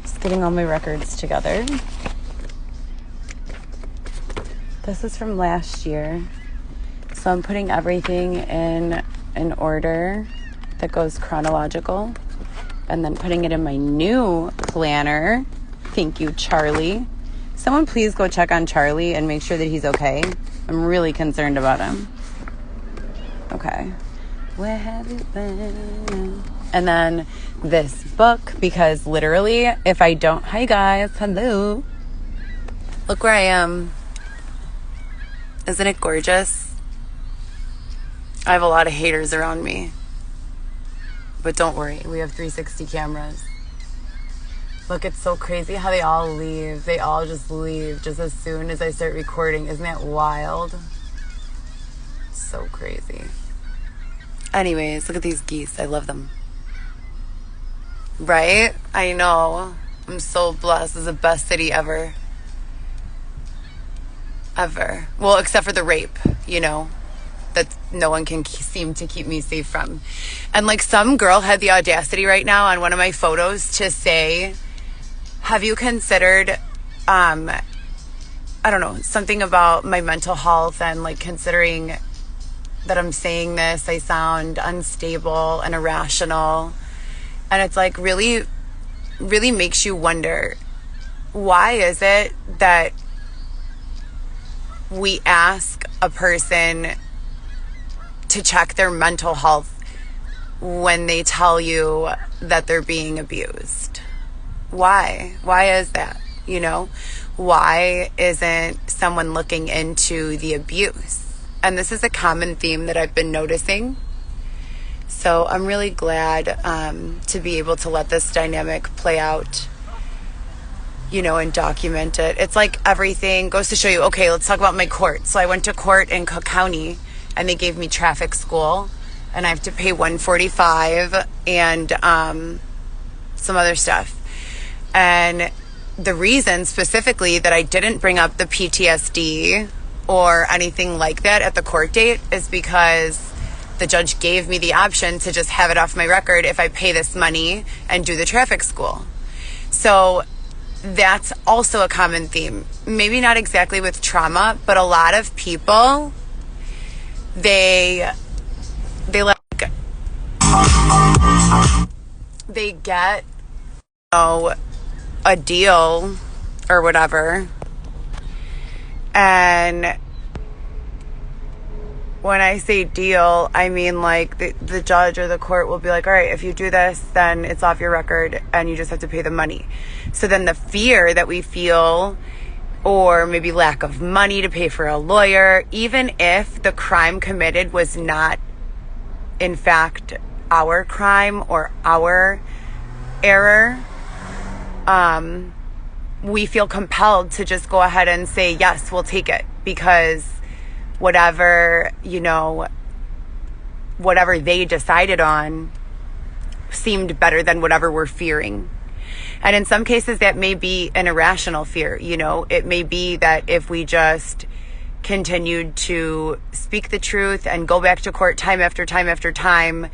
Just getting all my records together. This is from last year. So I'm putting everything in an order that goes chronological and then putting it in my new planner. Thank you, Charlie. Someone please go check on Charlie and make sure that he's okay. I'm really concerned about him. Okay. Where have you been? And then this book, because literally if I don't... Hi guys, hello. Look where I am. Isn't it gorgeous? I have a lot of haters around me. But don't worry, we have 360 cameras. Look, it's so crazy how they all leave. They all just leave just as soon as I start recording. Isn't that wild? So crazy. Anyways, look at these geese. I love them. Right? I know. I'm so blessed. This is the best city ever. Ever. Well, except for the rape, you know, that no one can seem to keep me safe from. And like some girl had the audacity right now on one of my photos to say, have you considered, I don't know, something about my mental health and like considering that I'm saying this, I sound unstable and irrational. And it's like really, really makes you wonder, why is it that we ask a person to check their mental health when they tell you that they're being abused? Why? Why is that? You know, why isn't someone looking into the abuse? And this is a common theme that I've been noticing. So I'm really glad to be able to let this dynamic play out, you know, and document it. It's like everything goes to show you, okay, let's talk about my court. So I went to court in Cook County and they gave me traffic school and I have to pay $145 and some other stuff. And the reason specifically that I didn't bring up the PTSD or anything like that at the court date is because the judge gave me the option to just have it off my record if I pay this money and do the traffic school. So that's also a common theme. Maybe not exactly with trauma, but a lot of people, they get, you know, a deal or whatever. And when I say deal, I mean like the judge or the court will be like, all right, if you do this, then it's off your record and you just have to pay the money. So then the fear that we feel, or maybe lack of money to pay for a lawyer, even if the crime committed was not in fact our crime or our error, we feel compelled to just go ahead and say, yes, we'll take it, because whatever, you know, whatever they decided on seemed better than whatever we're fearing. And in some cases that may be an irrational fear. You know, it may be that if we just continued to speak the truth and go back to court time after time after time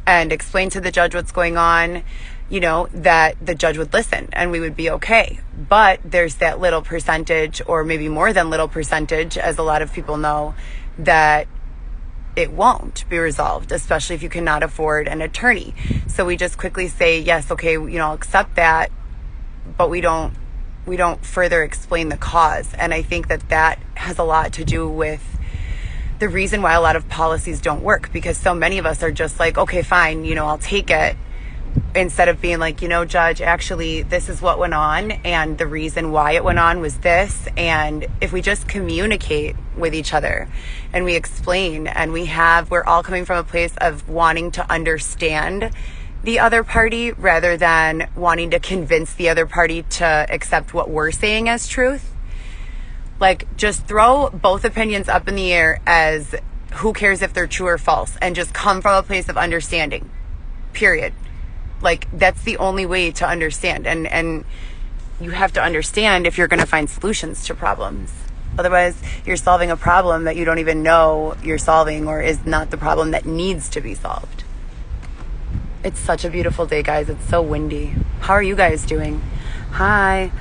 and explain to the judge what's going on, you know, that the judge would listen and we would be okay. But there's that little percentage, or maybe more than little percentage, as a lot of people know, that it won't be resolved, especially if you cannot afford an attorney. So we just quickly say, yes, okay, you know, I'll accept that, but we don't further explain the cause. And I think that that has a lot to do with the reason why a lot of policies don't work, because so many of us are just like, okay, fine, you know, I'll take it, instead of being like, you know, judge, actually, this is what went on, and the reason why it went on was this. And if we just communicate with each other and we explain, and we're all coming from a place of wanting to understand the other party rather than wanting to convince the other party to accept what we're saying as truth. Like, just throw both opinions up in the air as who cares if they're true or false, and just come from a place of understanding, period. Like, that's the only way to understand. And you have to understand if you're going to find solutions to problems. Otherwise, you're solving a problem that you don't even know you're solving or is not the problem that needs to be solved. It's such a beautiful day, guys. It's so windy. How are you guys doing? Hi.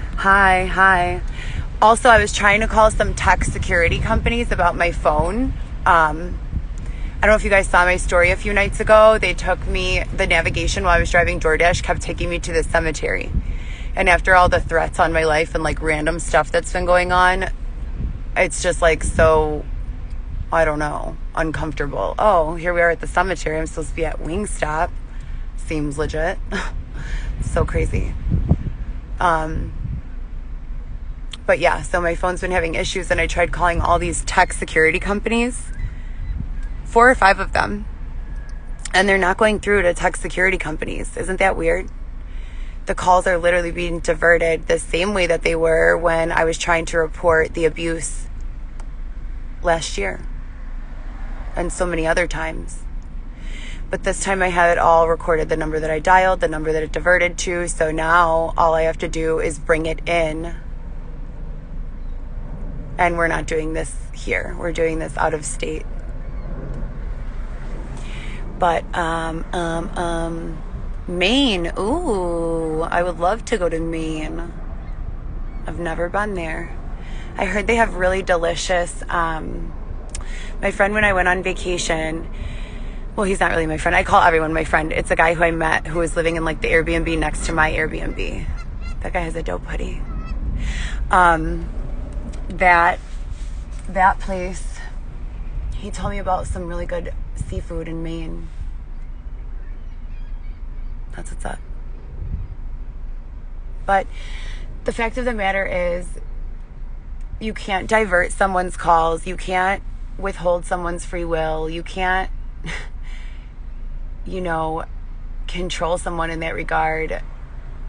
Also, I was trying to call some tech security companies about my phone. I don't know if you guys saw my story a few nights ago. They took me, the navigation while I was driving DoorDash kept taking me to the cemetery. And after all the threats on my life and like random stuff that's been going on, it's just like so, I don't know, uncomfortable. Oh, here we are at the cemetery. I'm supposed to be at Wingstop. Seems legit. So crazy. But yeah, so my phone's been having issues and I tried calling all these tech security companies, 4 or 5 of them, and they're not going through to tech security companies. Isn't that weird? The calls are literally being diverted the same way that they were when I was trying to report the abuse last year and so many other times. But this time I have it all recorded, the number that I dialed, the number that it diverted to. So now all I have to do is bring it in. And we're not doing this here. We're doing this out of state. But, Maine. Ooh, I would love to go to Maine. I've never been there. I heard they have really delicious, my friend, when I went on vacation, well, he's not really my friend. I call everyone my friend. It's a guy who I met who was living in like the Airbnb next to my Airbnb. That guy has a dope hoodie. That place, he told me about some really good seafood in Maine. That's what's up. But the fact of the matter is, you can't divert someone's calls. You can't withhold someone's free will. You can't, control someone in that regard.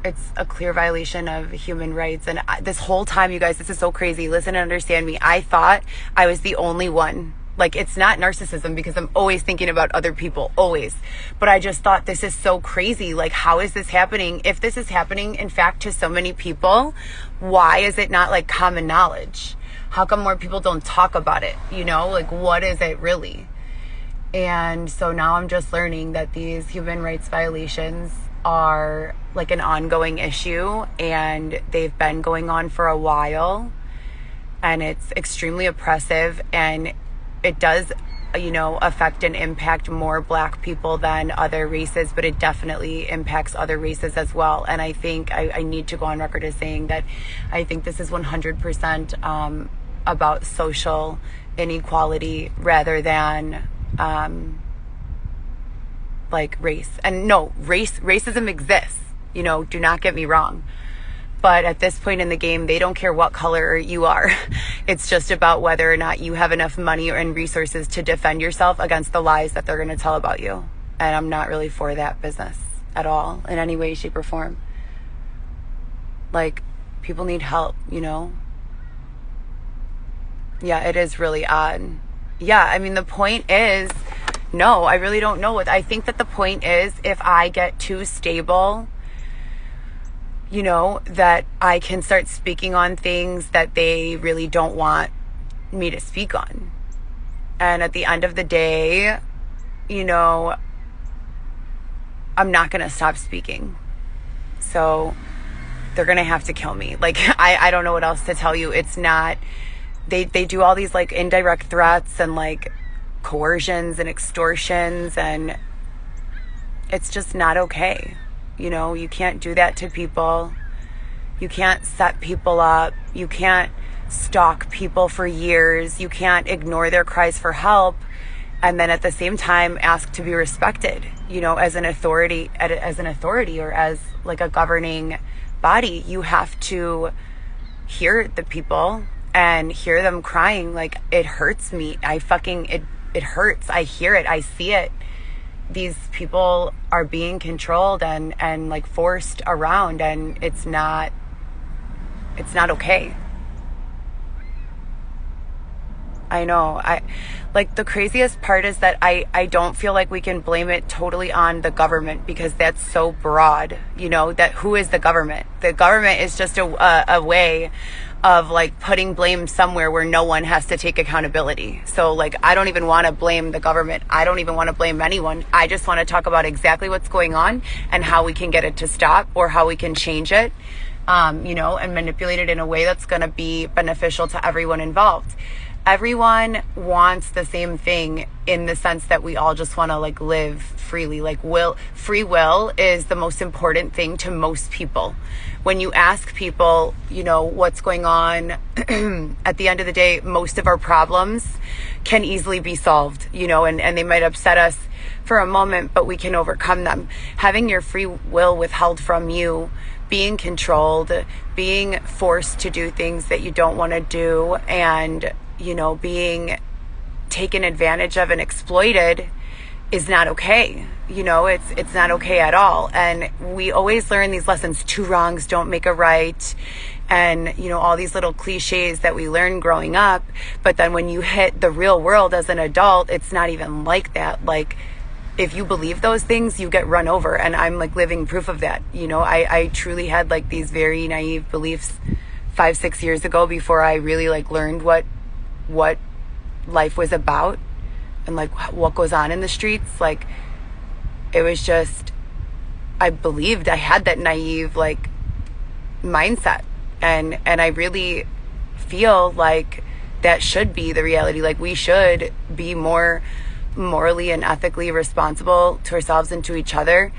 It's a clear violation of human rights. And this whole time, you guys, this is so crazy. Listen and understand me. I thought I was the only one. Like, it's not narcissism because I'm always thinking about other people, always. But I just thought, this is so crazy. Like, how is this happening? If this is happening, in fact, to so many people, why is it not like common knowledge? How come more people don't talk about it? Like, what is it really? And so now I'm just learning that these human rights violations are like an ongoing issue, and they've been going on for a while, and it's extremely oppressive, and it does, affect and impact more Black people than other races, but it definitely impacts other races as well. And I think I need to go on record as saying that I think this is 100% about social inequality rather than like race. And no, racism exists, do not get me wrong. But at this point in the game, they don't care what color you are. It's just about whether or not you have enough money and resources to defend yourself against the lies that they're going to tell about you. And I'm not really for that business at all, in any way, shape, or form. Like, people need help, Yeah, it is really odd. Yeah, I mean, the point is, no, I really don't know what. I think that the point is, if I get too stable, that I can start speaking on things that they really don't want me to speak on. And at the end of the day, I'm not going to stop speaking. So they're going to have to kill me. Like, I don't know what else to tell you. It's not, they do all these like indirect threats and like coercions and extortions, and it's just not okay. You can't do that to people. You can't set people up. You can't stalk people for years. You can't ignore their cries for help and then at the same time ask to be respected, as an authority, or as like a governing body. You have to hear the people and hear them crying. Like, it hurts me. It hurts. I hear it. I see it. These people are being controlled and like forced around, and it's not okay. I know. Like, the craziest part is that I don't feel like we can blame it totally on the government, because that's so broad, that who is the government? The government is just a way of like putting blame somewhere where no one has to take accountability. So like, I don't even want to blame the government. I don't even want to blame anyone. I just want to talk about exactly what's going on and how we can get it to stop, or how we can change it, and manipulate it in a way that's going to be beneficial to everyone involved. Everyone wants the same thing, in the sense that we all just want to like live freely. Like, free will is the most important thing to most people. When you ask people, what's going on, at the end of the day, most of our problems can easily be solved, and they might upset us for a moment, but we can overcome them. Having your free will withheld from you, being controlled, being forced to do things that you don't want to do, and being taken advantage of and exploited is not okay. It's not okay at all. And we always learn these lessons: two wrongs don't make a right, and all these little cliches that we learn growing up. But then when you hit the real world as an adult, it's not even like that. Like, if you believe those things, you get run over. And I'm like living proof of that. I truly had like these very naive beliefs 5-6 years ago, before I really like learned what life was about, and like what goes on in the streets. Like, it was just, I believed I had that naive like mindset, and I really feel like that should be the reality. Like, we should be more morally and ethically responsible to ourselves and to each other.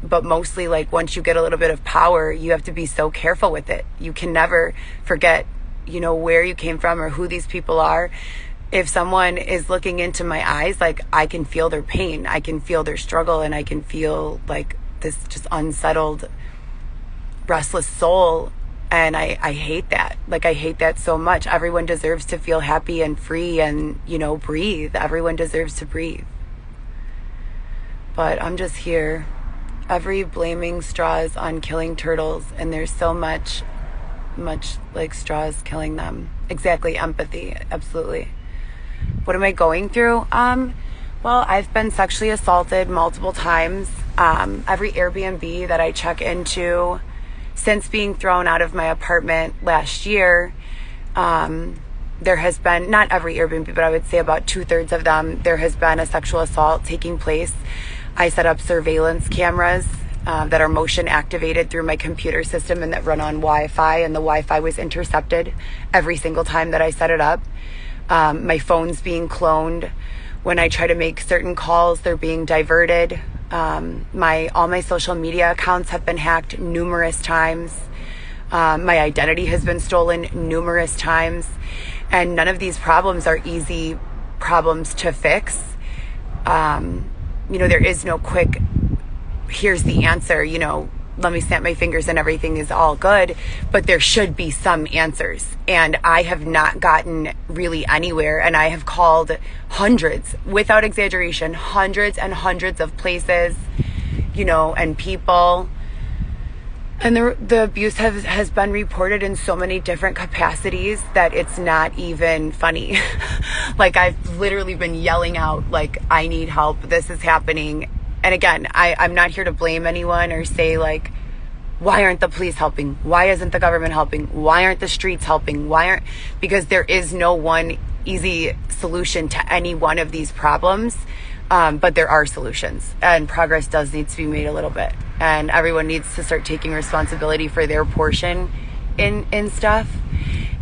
But mostly, like, once you get a little bit of power, you have to be so careful with it. You can never forget where you came from or who these people are. If someone is looking into my eyes, like, I can feel their pain, I can feel their struggle, and I can feel like this just unsettled, restless soul. And I hate that. Like, I hate that so much. Everyone deserves to feel happy and free and, breathe. Everyone deserves to breathe. But I'm just here, every blaming straws on killing turtles, and there's so much like straws killing them. Exactly. Empathy. Absolutely. What am I going through? Well, I've been sexually assaulted multiple times. Every Airbnb that I check into since being thrown out of my apartment last year, there has been, not every Airbnb, but I would say about 2/3 of them, there has been a sexual assault taking place. I set up surveillance cameras that are motion activated through my computer system and that run on Wi-Fi, and the Wi-Fi was intercepted every single time that I set it up. My phone's being cloned. When I try to make certain calls, they're being diverted. All my social media accounts have been hacked numerous times. My identity has been stolen numerous times, and none of these problems are easy problems to fix. There is no quick, here's the answer, let me snap my fingers and everything is all good, but there should be some answers. And I have not gotten really anywhere, and I have called hundreds, without exaggeration, hundreds and hundreds of places, and people. And the abuse has been reported in so many different capacities that it's not even funny. Like, I've literally been yelling out, like, I need help, this is happening. And again, I'm not here to blame anyone or say, like, why aren't the police helping? Why isn't the government helping? Why aren't the streets helping? Because there is no one easy solution to any one of these problems. But there are solutions, and progress does need to be made a little bit. And everyone needs to start taking responsibility for their portion in stuff,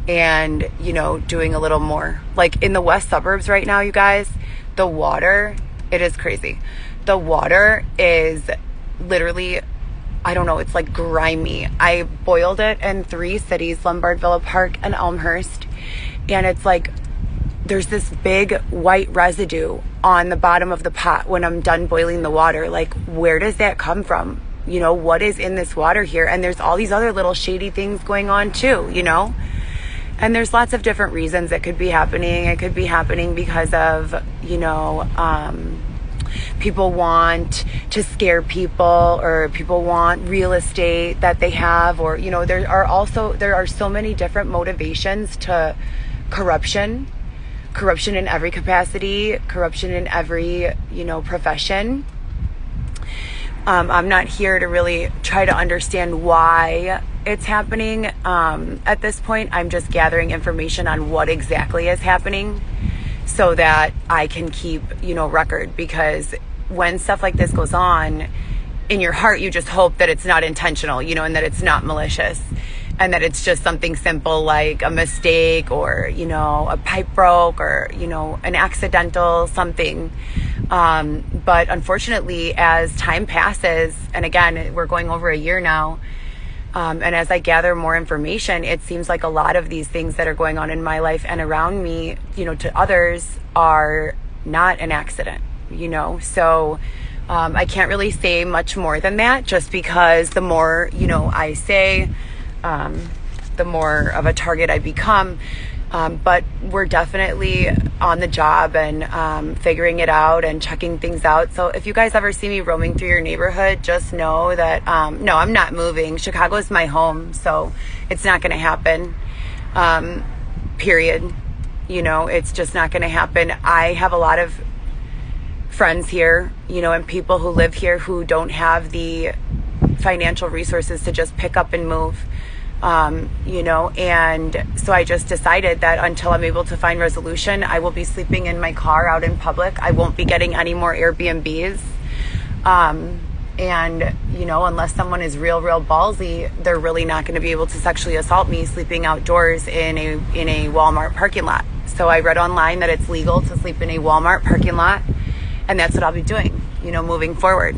and, doing a little more. Like, in the west suburbs right now, you guys, the water, it is crazy. The water is literally, I don't know, it's like grimy. I boiled it in 3 cities, Lombard, Villa Park, and Elmhurst. And it's like, there's this big white residue on the bottom of the pot when I'm done boiling the water. Like, where does that come from? What is in this water here? And there's all these other little shady things going on too, And there's lots of different reasons it could be happening. It could be happening because of, people want to scare people, or people want real estate that they have, or, there are so many different motivations to corruption. corruption in every capacity, corruption in every, profession. I'm not here to really try to understand why it's happening. At this point, I'm just gathering information on what exactly is happening so that I can keep, record, because when stuff like this goes on, in your heart, you just hope that it's not intentional, and that it's not malicious, and that it's just something simple like a mistake or, a pipe broke or, an accidental something. But unfortunately, as time passes, and again, we're going over a year now, and as I gather more information, it seems like a lot of these things that are going on in my life and around me, to others, are not an accident, so I can't really say much more than that, just because the more, I say, the more of a target I become. But we're definitely on the job and figuring it out and checking things out. So if you guys ever see me roaming through your neighborhood, just know that, no, I'm not moving. Chicago is my home, so it's not going to happen, period. It's just not going to happen. I have a lot of friends here, and people who live here who don't have the financial resources to just pick up and move. And so I just decided that until I'm able to find resolution, I will be sleeping in my car out in public. I won't be getting any more Airbnbs. And, unless someone is real ballsy, they're really not going to be able to sexually assault me sleeping outdoors in a Walmart parking lot. So I read online that it's legal to sleep in a Walmart parking lot, and that's what I'll be doing, moving forward.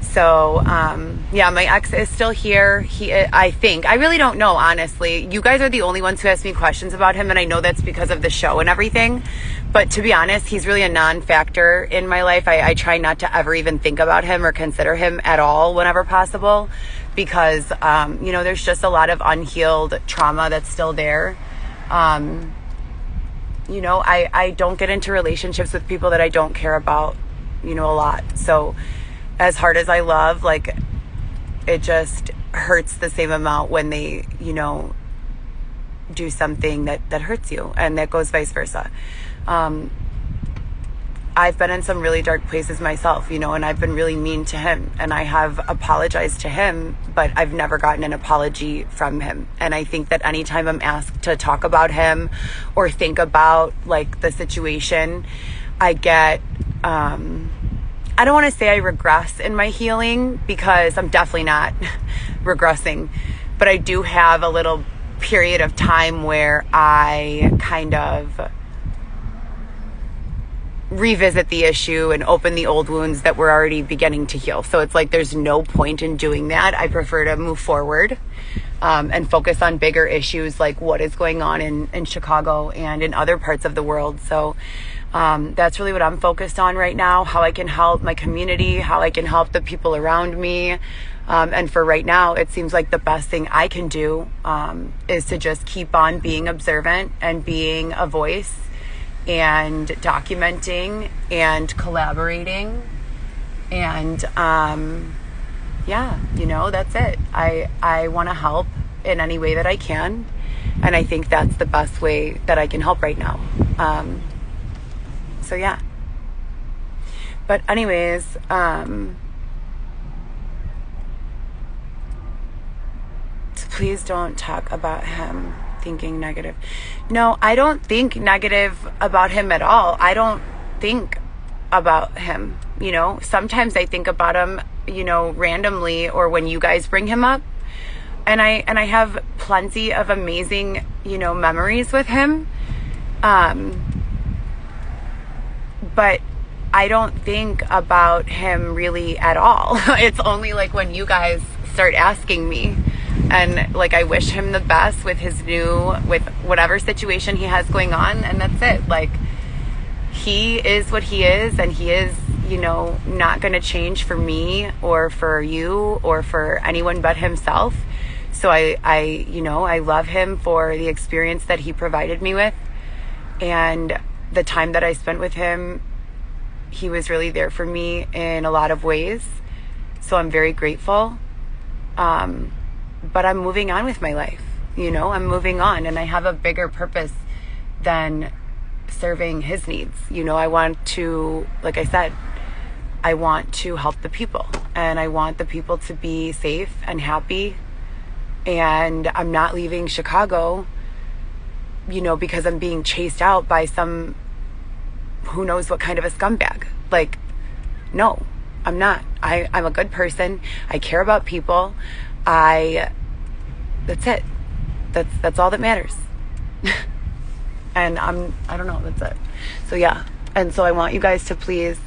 So, my ex is still here. I think. I really don't know, honestly. You guys are the only ones who ask me questions about him, and I know that's because of the show and everything. But to be honest, he's really a non-factor in my life. I try not to ever even think about him or consider him at all whenever possible, because, there's just a lot of unhealed trauma that's still there. I don't get into relationships with people that I don't care about, a lot. So as hard as I love, it just hurts the same amount when they, do something that hurts you, and that goes vice versa. I've been in some really dark places myself, and I've been really mean to him, and I have apologized to him, but I've never gotten an apology from him. And I think that anytime I'm asked to talk about him or think about the situation, I get, I don't want to say I regress in my healing, because I'm definitely not regressing, but I do have a little period of time where I kind of revisit the issue and open the old wounds that were already beginning to heal. So it's there's no point in doing that. I prefer to move forward and focus on bigger issues like what is going on in Chicago and in other parts of the world. So that's really what I'm focused on right now, how I can help my community, how I can help the people around me. And for right now, it seems like the best thing I can do is to just keep on being observant and being a voice and documenting and collaborating. And that's it. I want to help in any way that I can. And I think that's the best way that I can help right now. So yeah. But anyways, so please don't talk about him thinking negative. No, I don't think negative about him at all. I don't think about him. Sometimes I think about him, randomly, or when you guys bring him up. And I have plenty of amazing, memories with him. But I don't think about him really at all. It's only when you guys start asking me, and I wish him the best with with whatever situation he has going on, and that's it. He is what he is, and he is, not going to change for me or for you or for anyone but himself. So I love him for the experience that he provided me with, and the time that I spent with him. He was really there for me in a lot of ways. So I'm very grateful. But I'm moving on with my life. I'm moving on, and I have a bigger purpose than serving his needs. You know, I want to, like I said, I want to help the people, and I want the people to be safe and happy. And I'm not leaving Chicago, you know, because I'm being chased out by some who knows what kind of a scumbag. Like, no, I'm not. I'm a good person. I care about people. That's it. That's all that matters. And I don't know, that's it. So yeah. And so I want you guys to please,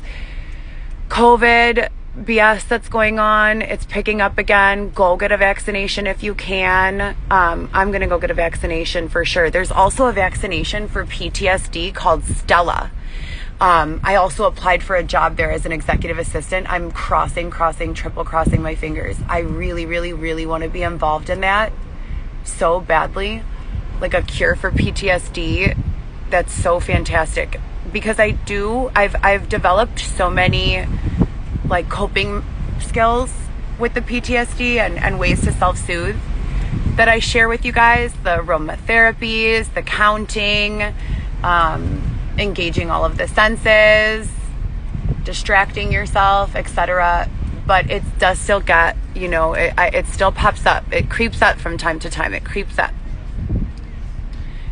COVID BS that's going on, it's picking up again. Go get a vaccination if you can. I'm going to go get a vaccination for sure. There's also a vaccination for PTSD called Stella. I also applied for a job there as an executive assistant. I'm triple crossing my fingers. I really, really, really want to be involved in that so badly. Like a cure for PTSD. That's so fantastic. Because I've developed so many like coping skills with the PTSD and ways to self-soothe that I share with you guys. The aromatherapies, the counting, engaging all of the senses, distracting yourself, etc. But it does still get, you know, it still pops up. It creeps up from time to time. It creeps up.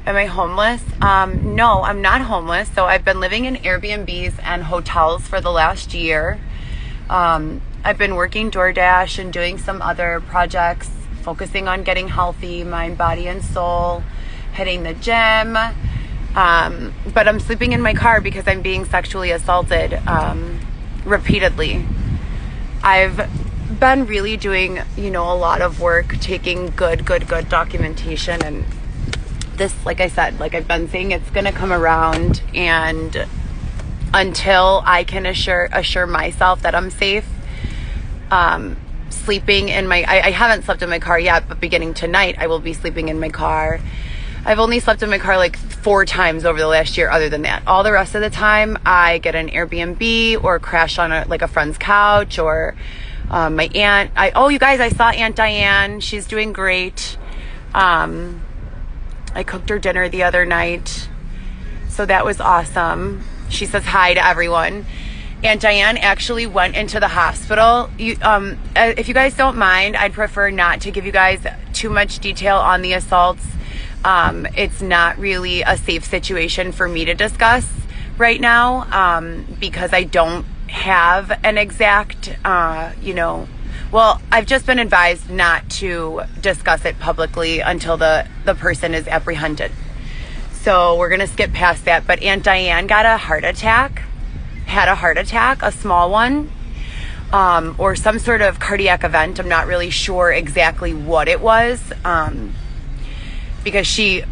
Am I homeless? No, I'm not homeless. So I've been living in Airbnbs and hotels for the last year. I've been working DoorDash and doing some other projects, focusing on getting healthy, mind, body, and soul, hitting the gym. But I'm sleeping in my car because I'm being sexually assaulted repeatedly. I've been really doing, you know, a lot of work, taking good documentation. And this, like I said, like I've been saying, it's going to come around. And until I can assure myself that I'm safe, sleeping in my, I haven't slept in my car yet, but beginning tonight, I will be sleeping in my car. I've only slept in my car like 4 times over the last year. Other than that, all the rest of the time I get an Airbnb or crash on a friend's couch, or my aunt. You guys, I saw Aunt Diane. She's doing great. I cooked her dinner the other night, so that was awesome. She says hi to everyone. Aunt Diane actually went into the hospital. If you guys don't mind, I'd prefer not to give you guys too much detail on the assaults. It's not really a safe situation for me to discuss right now, because I don't have an exact, I've just been advised not to discuss it publicly until the person is apprehended. So we're going to skip past that. But Aunt Diane got a heart attack, a small one, or some sort of cardiac event. I'm not really sure exactly what it was, because she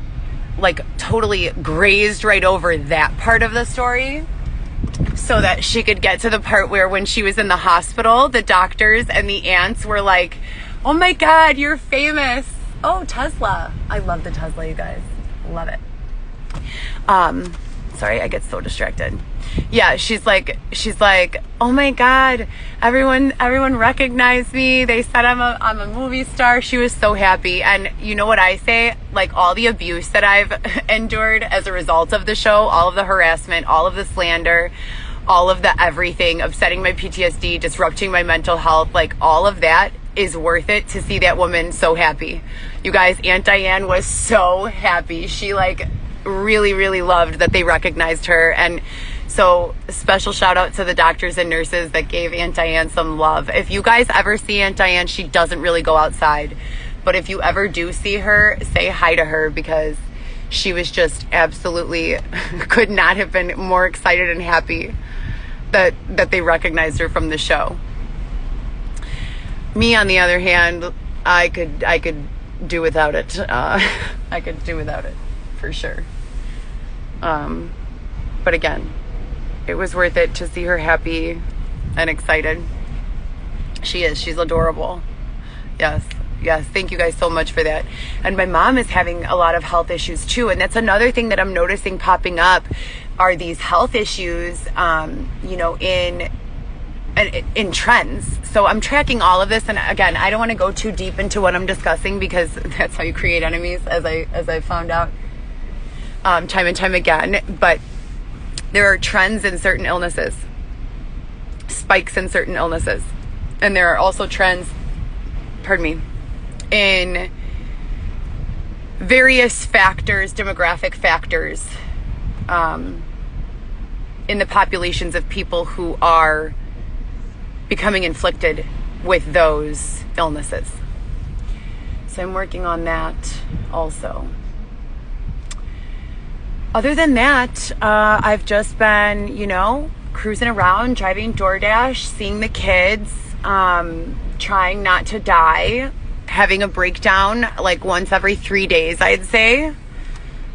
like totally grazed right over that part of the story so that she could get to the part where when she was in the hospital, the doctors and the aunts were like, oh my God, you're famous. Oh, Tesla. I love the Tesla, you guys. Love it. Sorry, I get so distracted. Yeah, she's like, oh my God, everyone recognized me. They said I'm a movie star. She was so happy. And you know what I say? Like, all the abuse that I've endured as a result of the show, all of the harassment, all of the slander, all of the everything, upsetting my PTSD, disrupting my mental health, like all of that is worth it to see that woman so happy. You guys, Aunt Diane was so happy. She like really, really loved that they recognized her. And so special shout out to the doctors and nurses that gave Aunt Diane some love. If you guys ever see Aunt Diane, she doesn't really go outside, but if you ever do see her, say hi to her, because she was just absolutely could not have been more excited and happy that they recognized her from the show. Me, on the other hand, I could do without it. I could do without it for sure. But again, it was worth it to see her happy and excited. She's adorable. Yes. Thank you guys so much for that. And my mom is having a lot of health issues too. And that's another thing that I'm noticing popping up are these health issues, in trends. So I'm tracking all of this. And again, I don't want to go too deep into what I'm discussing, because that's how you create enemies, as I found out time and time again. But There are trends in certain illnesses, spikes in certain illnesses. And there are also trends, in various factors, demographic factors, in the populations of people who are becoming inflicted with those illnesses. So I'm working on that also. Other than that, I've just been, cruising around, driving DoorDash, seeing the kids, trying not to die, having a breakdown like once every 3 days, I'd say.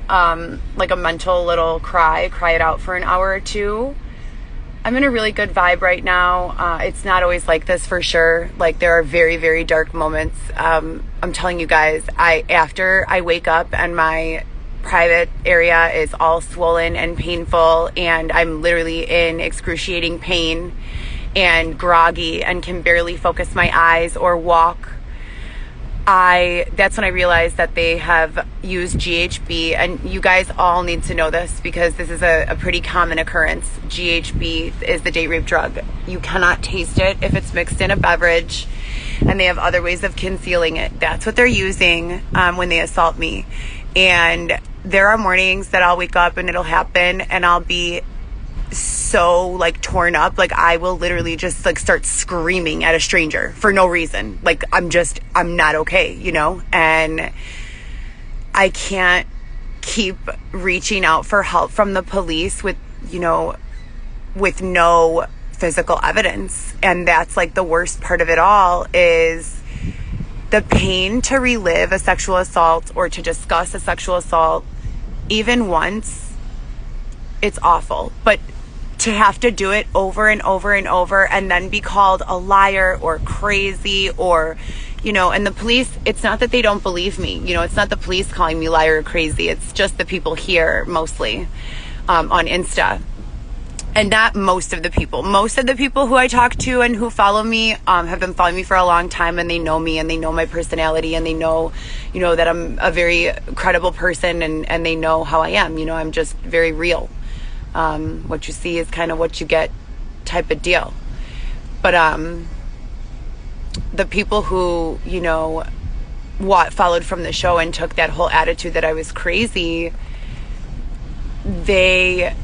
Like a mental little cry it out for an hour or two. I'm in a really good vibe right now. It's not always like this for sure. Like there are very, very dark moments. I'm telling you guys, after I wake up and my private area is all swollen and painful and I'm literally in excruciating pain and groggy and can barely focus my eyes or walk, that's when I realized that they have used GHB, and you guys all need to know this because this is a pretty common occurrence. GHB is the date rape drug. You cannot taste it if it's mixed in a beverage, and they have other ways of concealing it. That's what they're using when they assault me. And there are mornings that I'll wake up and it'll happen and I'll be so like torn up, like I will literally just like start screaming at a stranger for no reason. Like I'm not okay, and I can't keep reaching out for help from the police with no physical evidence. And that's like the worst part of it all, is the pain to relive a sexual assault or to discuss a sexual assault even once. It's awful, but to have to do it over and over and over and then be called a liar or crazy or, and the police, it's not that they don't believe me. It's not the police calling me liar or crazy. It's just the people here mostly on Insta. And not most of the people. Most of the people who I talk to and who follow me have been following me for a long time, and they know me and they know my personality and they know, that I'm a very credible person and they know how I am. I'm just very real. What you see is kind of what you get type of deal. But the people who, followed from the show and took that whole attitude that I was crazy, they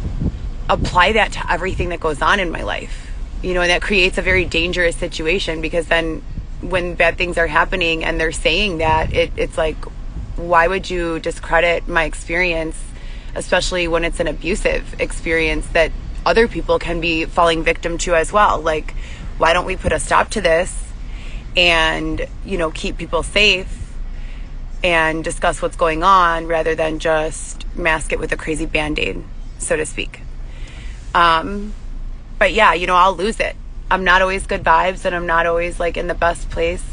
apply that to everything that goes on in my life. And that creates a very dangerous situation, because then when bad things are happening and they're saying that, it's like, why would you discredit my experience, especially when it's an abusive experience that other people can be falling victim to as well? Like, why don't we put a stop to this and, keep people safe and discuss what's going on rather than just mask it with a crazy Band-Aid, so to speak. But yeah, I'll lose it. I'm not always good vibes and I'm not always like in the best place.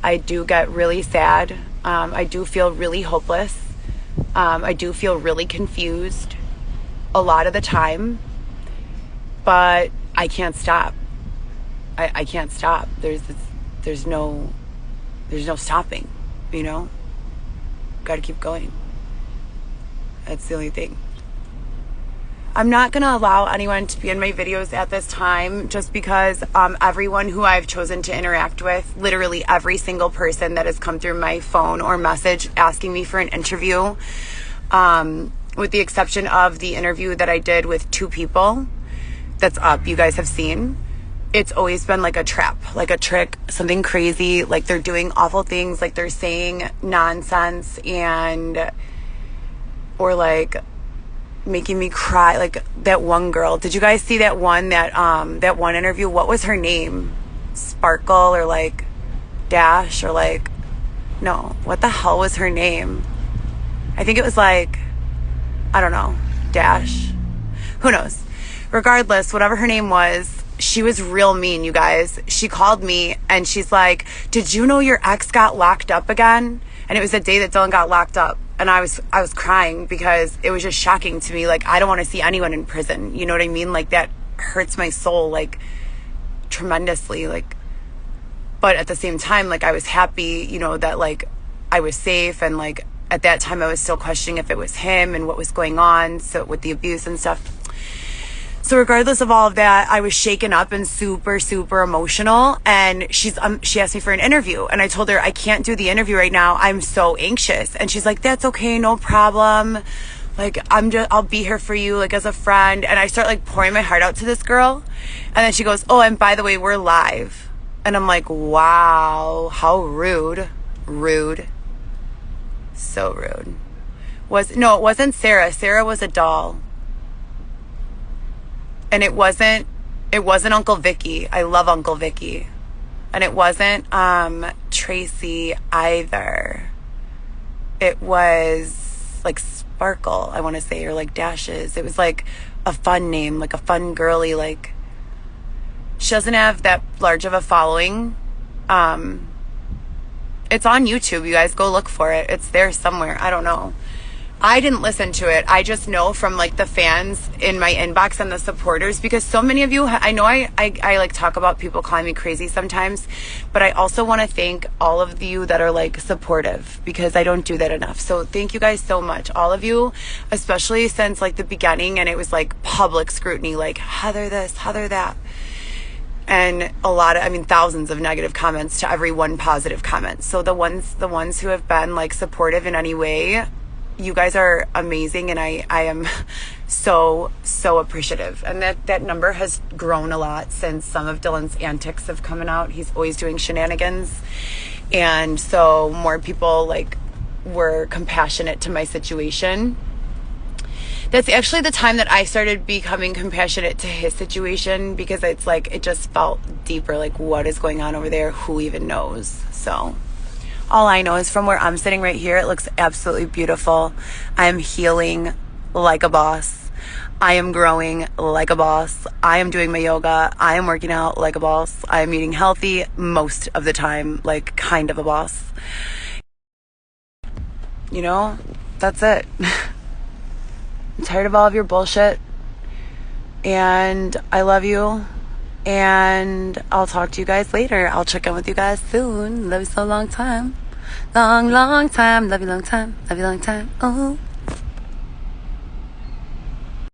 I do get really sad. I do feel really hopeless. I do feel really confused a lot of the time, but I can't stop. I can't stop. There's no stopping, Got to keep going. That's the only thing. I'm not going to allow anyone to be in my videos at this time, just because everyone who I've chosen to interact with, literally every single person that has come through my phone or message asking me for an interview, with the exception of the interview that I did with 2 people that's up, you guys have seen, it's always been like a trap, like a trick, something crazy, like they're doing awful things, like they're saying nonsense or like making me cry. Like that one girl, did you guys see that one interview? What was her name? Sparkle or like Dash or like, no, what the hell was her name? I think it was like, I don't know, Dash, who knows? Regardless, whatever her name was, she was real mean, you guys. She called me and she's like, did you know your ex got locked up again? And it was the day that Dylan got locked up. And I was crying because it was just shocking to me. Like, I don't want to see anyone in prison. You know what I mean? Like, that hurts my soul, like, tremendously. Like, but at the same time, like, I was happy, that, like, I was safe. And, like, at that time, I was still questioning if it was him and what was going on. So with the abuse and stuff. So regardless of all of that, I was shaken up and super, super emotional. And she asked me for an interview, and I told her I can't do the interview right now. I'm so anxious. And she's like, that's okay. No problem. Like, I'll be here for you, like, as a friend. And I start like pouring my heart out to this girl. And then she goes, oh, and by the way, we're live. And I'm like, wow, how rude. Rude. So rude. No, it wasn't Sarah. Sarah was a doll. And it wasn't Uncle Vicky. I love Uncle Vicky. And it wasn't Tracy either. It was like Sparkle, I want to say, or like Dashes. It was like a fun name, like a fun girly, like, she doesn't have that large of a following. It's on YouTube. You guys go look for it. It's there somewhere. I don't know. I didn't listen to it. I just know from like the fans in my inbox and the supporters, because so many of you, I know I like talk about people calling me crazy sometimes, but I also want to thank all of you that are like supportive, because I don't do that enough. So thank you guys so much. All of you, especially since like the beginning, and it was like public scrutiny, like Heather this, Heather that. And thousands of negative comments to every one positive comment. So the ones who have been like supportive in any way, you guys are amazing, and I am so appreciative. And that number has grown a lot since some of Dylan's antics have come out. He's always doing shenanigans, and so more people like were compassionate to my situation. That's actually the time that I started becoming compassionate to his situation, because it's like it just felt deeper, like what is going on over there, who even knows. So all I know is from where I'm sitting right here, it looks absolutely beautiful. I am healing like a boss. I am growing like a boss. I am doing my yoga. I am working out like a boss. I am eating healthy most of the time, like kind of a boss. You know, that's it. I'm tired of all of your bullshit. And I love you. And I'll talk to you guys later. I'll check in with you guys soon. Love you so long time. Long time. Love you long time. Love you long time. Oh.